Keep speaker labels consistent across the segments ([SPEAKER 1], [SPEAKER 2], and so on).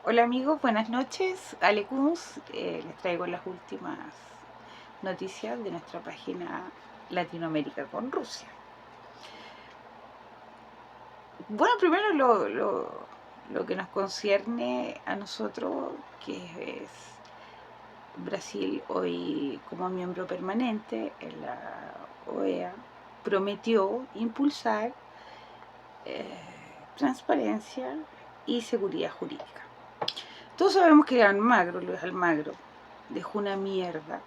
[SPEAKER 1] Hola amigos, buenas noches. Ale Kunz, les traigo las últimas noticias de nuestra página Latinoamérica con Rusia. Bueno, primero lo que nos concierne a nosotros, que es Brasil hoy como miembro permanente en la OEA, prometió impulsar transparencia y seguridad jurídica. Todos sabemos que Almagro, Luis Almagro, dejó una mierda,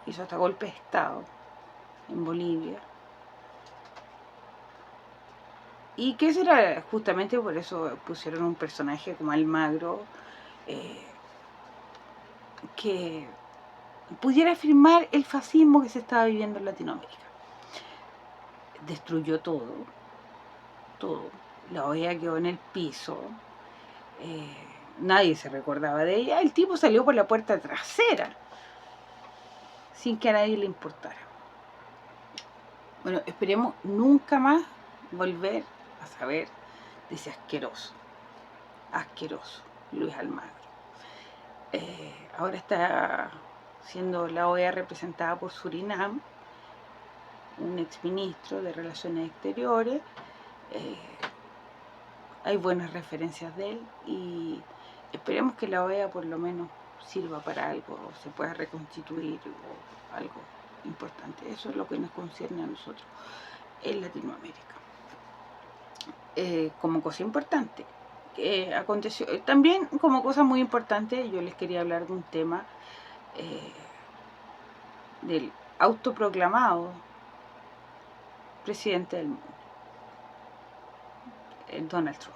[SPEAKER 1] hizo hasta golpe de Estado en Bolivia. Y que será justamente por eso pusieron un personaje como Almagro que pudiera afirmar el fascismo que se estaba viviendo en Latinoamérica. Destruyó todo, todo. La OEA quedó en el piso. Nadie se recordaba de ella. El tipo salió por la puerta trasera sin que a nadie le importara. Bueno, esperemos nunca más volver a saber de ese asqueroso Luis Almagro. Ahora está siendo la OEA representada por Surinam, un exministro de Relaciones Exteriores. Hay buenas referencias de él y esperemos que la OEA por lo menos sirva para algo, o se pueda reconstituir o algo importante. Eso es lo que nos concierne a nosotros en Latinoamérica. Como cosa importante, aconteció también como cosa muy importante. Yo les quería hablar de un tema del autoproclamado presidente del mundo, Donald Trump.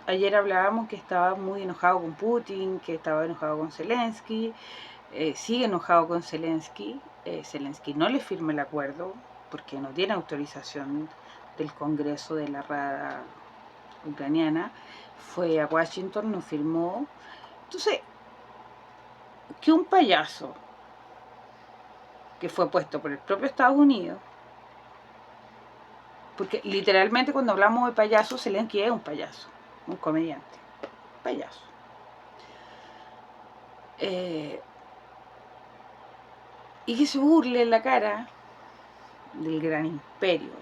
[SPEAKER 1] Ayer hablábamos que estaba muy enojado con Putin, que estaba enojado con Zelensky, sigue enojado con Zelensky. Zelensky no le firma el acuerdo porque no tiene autorización del Congreso de la Rada ucraniana. Fue a Washington, no firmó. Entonces, que un payaso que fue puesto por el propio Estados Unidos, porque literalmente cuando hablamos de payaso, Zelensky es un payaso, un comediante, payaso. Y que se burle en la cara del gran imperio.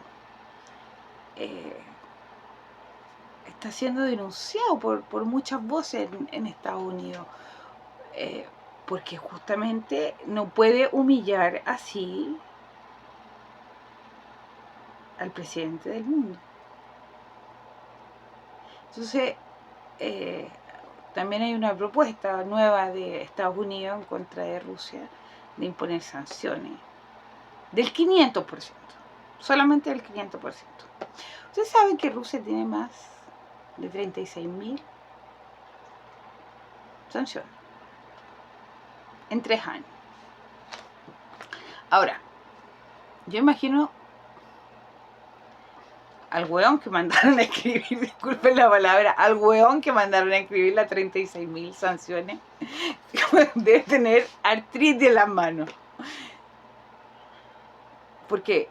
[SPEAKER 1] Está siendo denunciado por muchas voces en Estados Unidos, porque justamente no puede humillar así al presidente del mundo. Entonces, también hay una propuesta nueva de Estados Unidos en contra de Rusia de imponer sanciones del 500%, solamente del 500%. Ustedes saben que Rusia tiene más de 36.000 sanciones en 3 años. Ahora, yo imagino al weón que mandaron a escribir, disculpen la palabra, al weón que mandaron a escribir las 36.000 sanciones, debe tener artritis en las manos. Porque,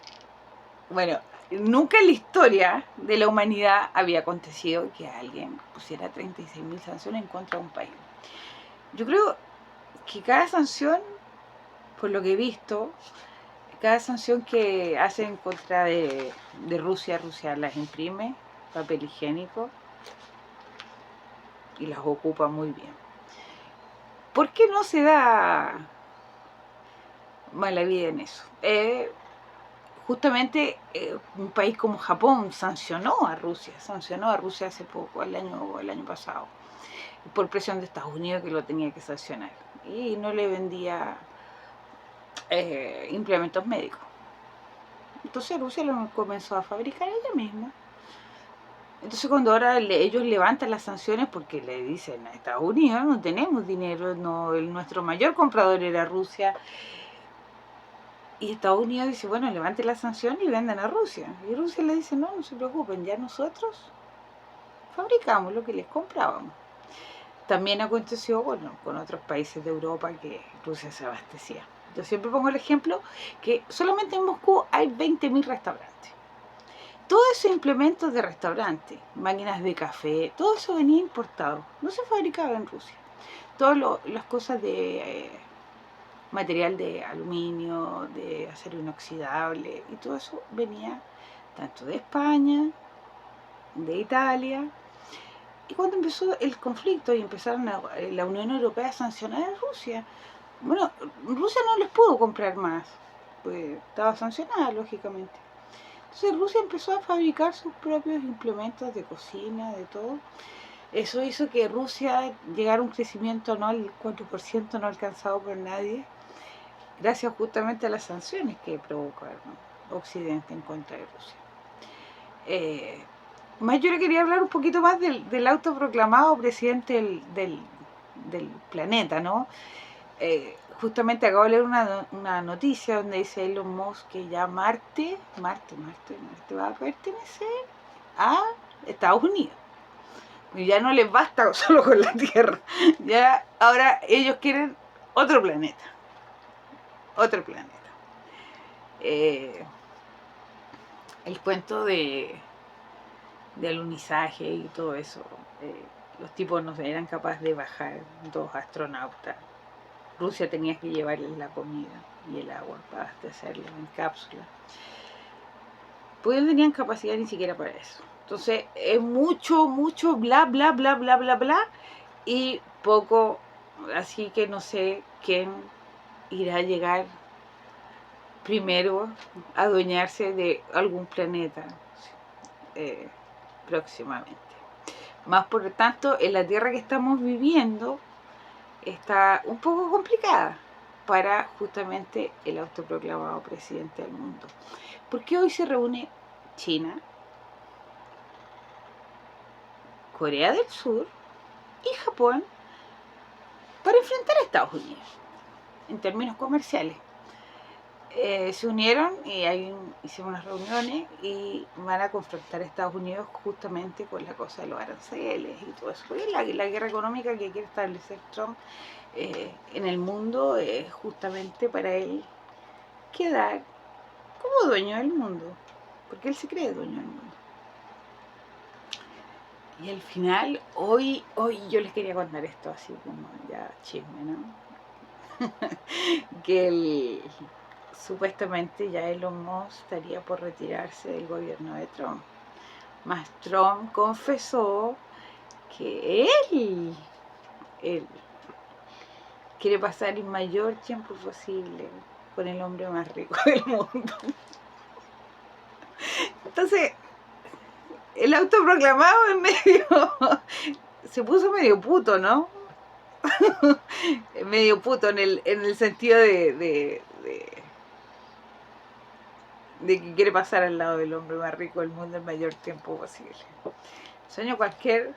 [SPEAKER 1] bueno, nunca en la historia de la humanidad había acontecido que alguien pusiera 36.000 sanciones en contra de un país. Yo creo que cada sanción, por lo que he visto, cada sanción que hacen en contra de Rusia, Rusia las imprime, papel higiénico, y las ocupa muy bien. ¿Por qué no se da mala vida en eso? Justamente un país como Japón sancionó a Rusia hace poco, el año pasado, por presión de Estados Unidos, que lo tenía que sancionar, y no le vendía implementos médicos. Entonces Rusia lo comenzó a fabricar ella misma. Entonces cuando ahora ellos levantan las sanciones porque le dicen a Estados Unidos, no tenemos dinero, no, nuestro mayor comprador era Rusia, y Estados Unidos dice, bueno, levanten la sanción y vendan a Rusia. Y Rusia le dice, no, no se preocupen, ya nosotros fabricamos lo que les comprábamos. También aconteció, bueno, con otros países de Europa que Rusia se abastecía. Yo siempre pongo el ejemplo que solamente en Moscú hay 20.000 restaurantes. Todos esos implementos de restaurante, máquinas de café, todo eso venía importado, no se fabricaba en Rusia. Todas las cosas de material de aluminio, de acero inoxidable, y todo eso venía tanto de España, de Italia. Y cuando empezó el conflicto y empezaron la Unión Europea a sancionar a Rusia, bueno, Rusia no les pudo comprar más, pues estaba sancionada, lógicamente. Entonces Rusia empezó a fabricar sus propios implementos de cocina, de todo. Eso hizo que Rusia llegara a un crecimiento no al 4%, no alcanzado por nadie, gracias justamente a las sanciones que provocaron Occidente en contra de Rusia. Más yo le quería hablar un poquito más del autoproclamado presidente del planeta, ¿no? Justamente acabo de leer una noticia donde dice Elon Musk que ya Marte va a pertenecer a Estados Unidos. Y ya no les basta solo con la Tierra. Ya ahora ellos quieren otro planeta. Otro planeta. El cuento de alunizaje y todo eso. Los tipos no eran capaces de bajar, 2 astronautas. Rusia tenía que llevarles la comida y el agua para abastecerlos en cápsulas. Pues no tenían capacidad ni siquiera para eso. Entonces es mucho bla bla bla bla bla bla y poco, así que no sé quién irá a llegar primero a adueñarse de algún planeta próximamente. Más por lo tanto, en la Tierra que estamos viviendo está un poco complicada para justamente el autoproclamado presidente del mundo. Porque hoy se reúne China, Corea del Sur y Japón para enfrentar a Estados Unidos en términos comerciales. Se unieron y hicieron unas reuniones y van a confrontar a Estados Unidos justamente con la cosa de los aranceles y todo eso. Porque la guerra económica que quiere establecer Trump en el mundo es justamente para él quedar como dueño del mundo, porque él se cree dueño del mundo. Y al final, hoy yo les quería contar esto así como ya chisme, ¿no? Que supuestamente ya Elon Musk estaría por retirarse del gobierno de Trump. Más Trump confesó que él quiere pasar el mayor tiempo posible con el hombre más rico del mundo. Entonces, el autoproclamado en medio se puso medio puto, ¿no? Medio puto en el sentido de que quiere pasar al lado del hombre más rico del mundo el mayor tiempo posible. Sueño cualquier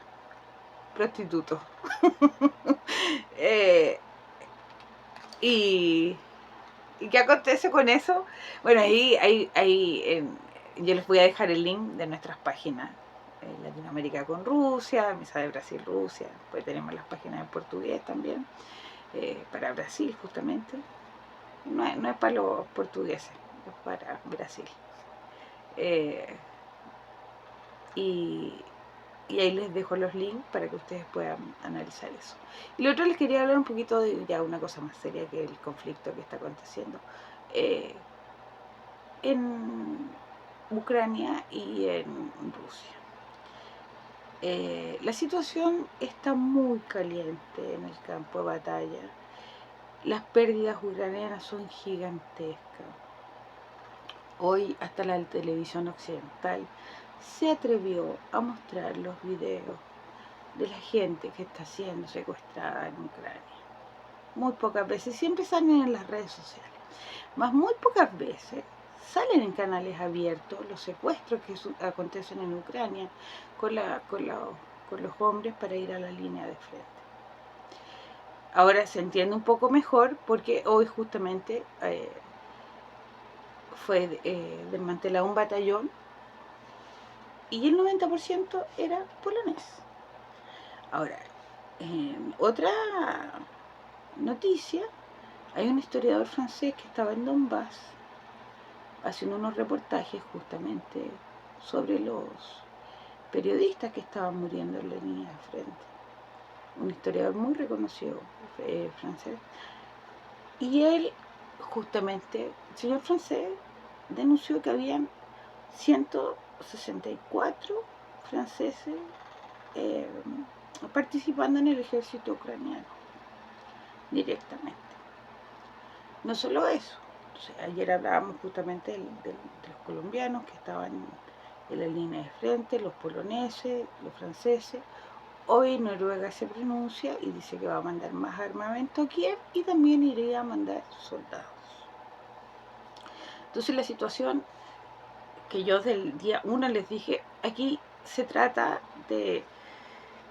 [SPEAKER 1] prostituto. ¿Y qué acontece con eso? Bueno, yo les voy a dejar el link de nuestras páginas. Latinoamérica con Rusia, Mesa de Brasil, Rusia. Pues tenemos las páginas en portugués también, para Brasil justamente. No es para los portugueses, es para Brasil. Y ahí les dejo los links para que ustedes puedan analizar eso. Y lo otro, les quería hablar un poquito de ya una cosa más seria, que el conflicto que está aconteciendo en Ucrania y en Rusia. La situación está muy caliente en el campo de batalla. Las pérdidas ucranianas son gigantescas. Hoy hasta la televisión occidental se atrevió a mostrar los videos de la gente que está siendo secuestrada en Ucrania. Muy pocas veces, siempre salen en las redes sociales, más muy pocas veces salen en canales abiertos los secuestros que acontecen en Ucrania con los hombres para ir a la línea de frente. Ahora se entiende un poco mejor porque hoy justamente fue desmantelado un batallón y el 90% era polonés. Ahora, otra noticia, hay un historiador francés que estaba en Donbass haciendo unos reportajes justamente sobre los periodistas que estaban muriendo en la línea de frente. Un historiador muy reconocido, francés. Y él, justamente, el señor francés, denunció que habían 164 franceses participando en el ejército ucraniano directamente. No solo eso, entonces, ayer hablábamos justamente de los colombianos que estaban en la línea de frente, los poloneses, los franceses. Hoy Noruega se pronuncia y dice que va a mandar más armamento a Kiev y también iría a mandar soldados. Entonces la situación que yo del día 1 les dije, aquí se trata de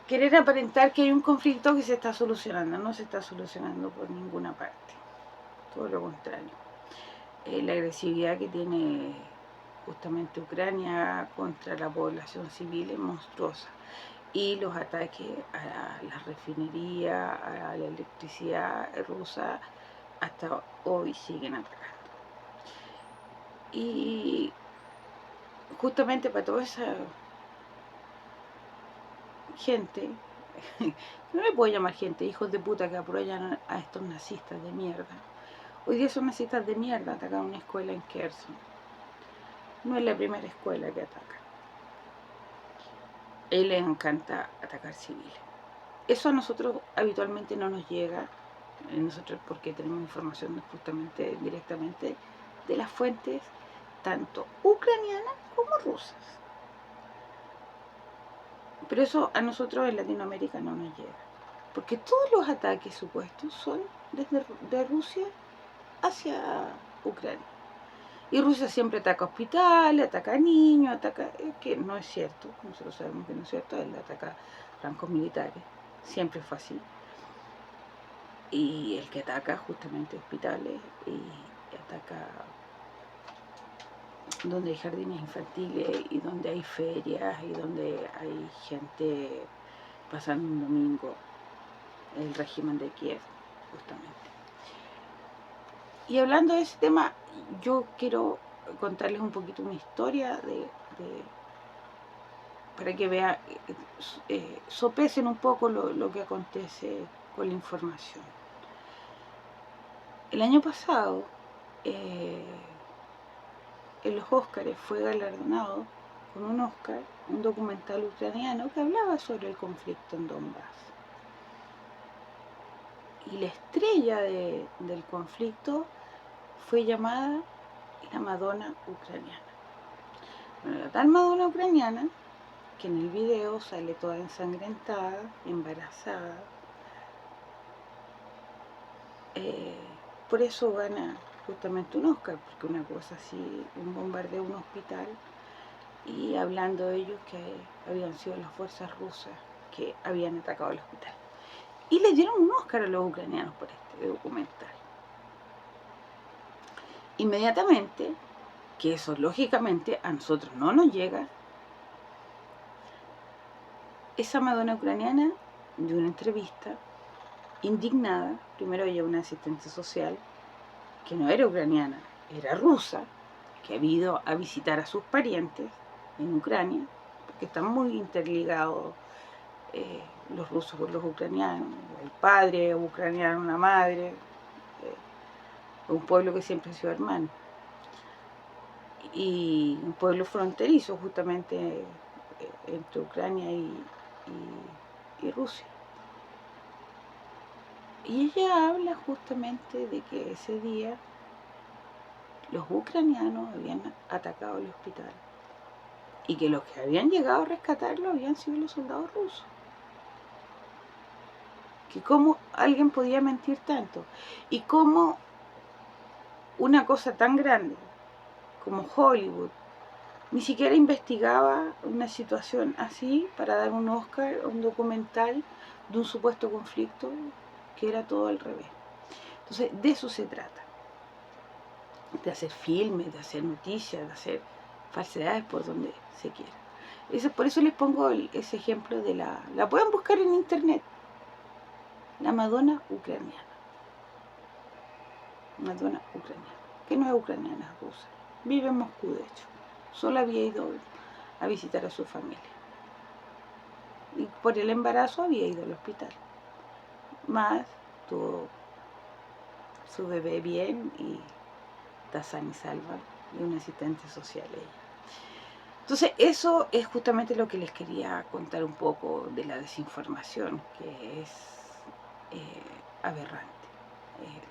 [SPEAKER 1] querer aparentar que hay un conflicto que se está solucionando. No se está solucionando por ninguna parte, todo lo contrario. La agresividad que tiene justamente Ucrania contra la población civil es monstruosa, y los ataques a la refinería, a la electricidad rusa, hasta hoy siguen atacando. Y justamente para toda esa gente, no le puedo llamar gente, hijos de puta que apoyan a estos nazistas de mierda. Hoy día son nazistas de mierda, atacaron una escuela en Kherson. No es la primera escuela que atacan. A él les encanta atacar civiles. Eso a nosotros habitualmente no nos llega, nosotros porque tenemos información justamente directamente de las fuentes tanto ucranianas como rusas. Pero eso a nosotros en Latinoamérica no nos llega, porque todos los ataques supuestos son desde de Rusia hacia Ucrania. Y Rusia siempre ataca hospitales, ataca niños, ataca... que no es cierto, nosotros sabemos que no es cierto, él ataca francos militares, siempre fue así. Y el que ataca justamente hospitales y ataca donde hay jardines infantiles y donde hay ferias y donde hay gente pasando un domingo, el régimen de Kiev, justamente. Y hablando de ese tema, yo quiero contarles un poquito una historia para que vean, sopesen un poco lo que acontece con la información. El año pasado, en los Óscares fue galardonado con un Óscar, un documental ucraniano que hablaba sobre el conflicto en Donbass. Y la estrella del conflicto fue llamada la Madonna ucraniana. Bueno, la tal Madonna ucraniana, que en el video sale toda ensangrentada, embarazada, por eso gana justamente un Oscar, porque una cosa así, un bombardeo a un hospital, y hablando de ellos que habían sido las fuerzas rusas que habían atacado el hospital. Y le dieron un Oscar a los ucranianos por este documental. Inmediatamente, que eso lógicamente a nosotros no nos llega, esa Madonna ucraniana dio una entrevista indignada. Primero ella, una asistente social, que no era ucraniana, era rusa, que había ido a visitar a sus parientes en Ucrania, porque están muy interligados los rusos con los ucranianos, el padre ucraniano, una madre, un pueblo que siempre ha sido hermano, y un pueblo fronterizo justamente entre Ucrania y Rusia. Y ella habla justamente de que ese día los ucranianos habían atacado el hospital y que los que habían llegado a rescatarlo habían sido los soldados rusos. Que cómo alguien podía mentir tanto y cómo una cosa tan grande como Hollywood ni siquiera investigaba una situación así para dar un Oscar a un documental de un supuesto conflicto que era todo al revés. Entonces, de eso se trata. De hacer filmes, de hacer noticias, de hacer falsedades por donde se quiera. Por eso les pongo ese ejemplo de la pueden buscar en internet, la Madonna ucraniana. Madonna ucraniana, que no es ucraniana, es rusa. Vive en Moscú, de hecho. Solo había ido a visitar a su familia. Y por el embarazo había ido al hospital. Más tuvo su bebé bien y está sana y salva, y una asistente social ella. Entonces eso es justamente lo que les quería contar un poco de la desinformación, que es aberrante,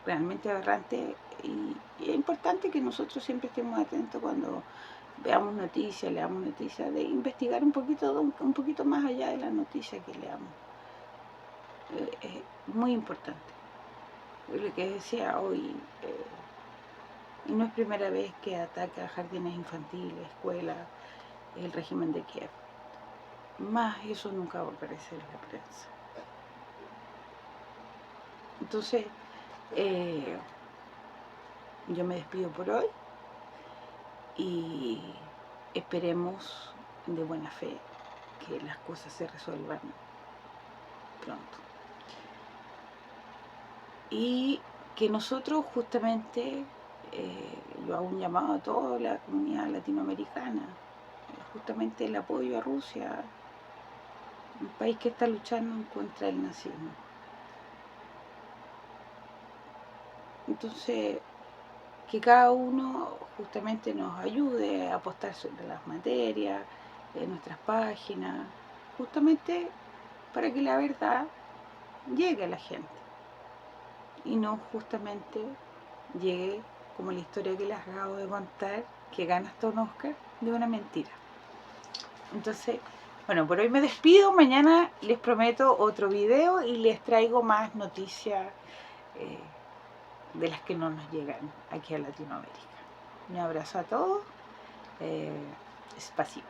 [SPEAKER 1] realmente aberrante, y es importante que nosotros siempre estemos atentos cuando veamos noticias, leamos noticias, de investigar un poquito más allá de la noticia que leamos. Muy importante. Lo que decía hoy, y no es primera vez que ataca jardines infantiles, escuelas, el régimen de Kiev. Más eso nunca va a aparecer en la prensa. Entonces, yo me despido por hoy y esperemos de buena fe que las cosas se resuelvan pronto. Y que nosotros justamente, yo hago un llamado a toda la comunidad latinoamericana, justamente el apoyo a Rusia, un país que está luchando contra el nazismo. Entonces, que cada uno justamente nos ayude a apostar sobre las materias, en nuestras páginas, justamente para que la verdad llegue a la gente y no justamente llegue como la historia que les acabo de contar, que gana hasta un Oscar, de una mentira. Entonces, bueno, por hoy me despido. Mañana les prometo otro video y les traigo más noticias de las que no nos llegan aquí a Latinoamérica. Un abrazo a todos. Spasiba.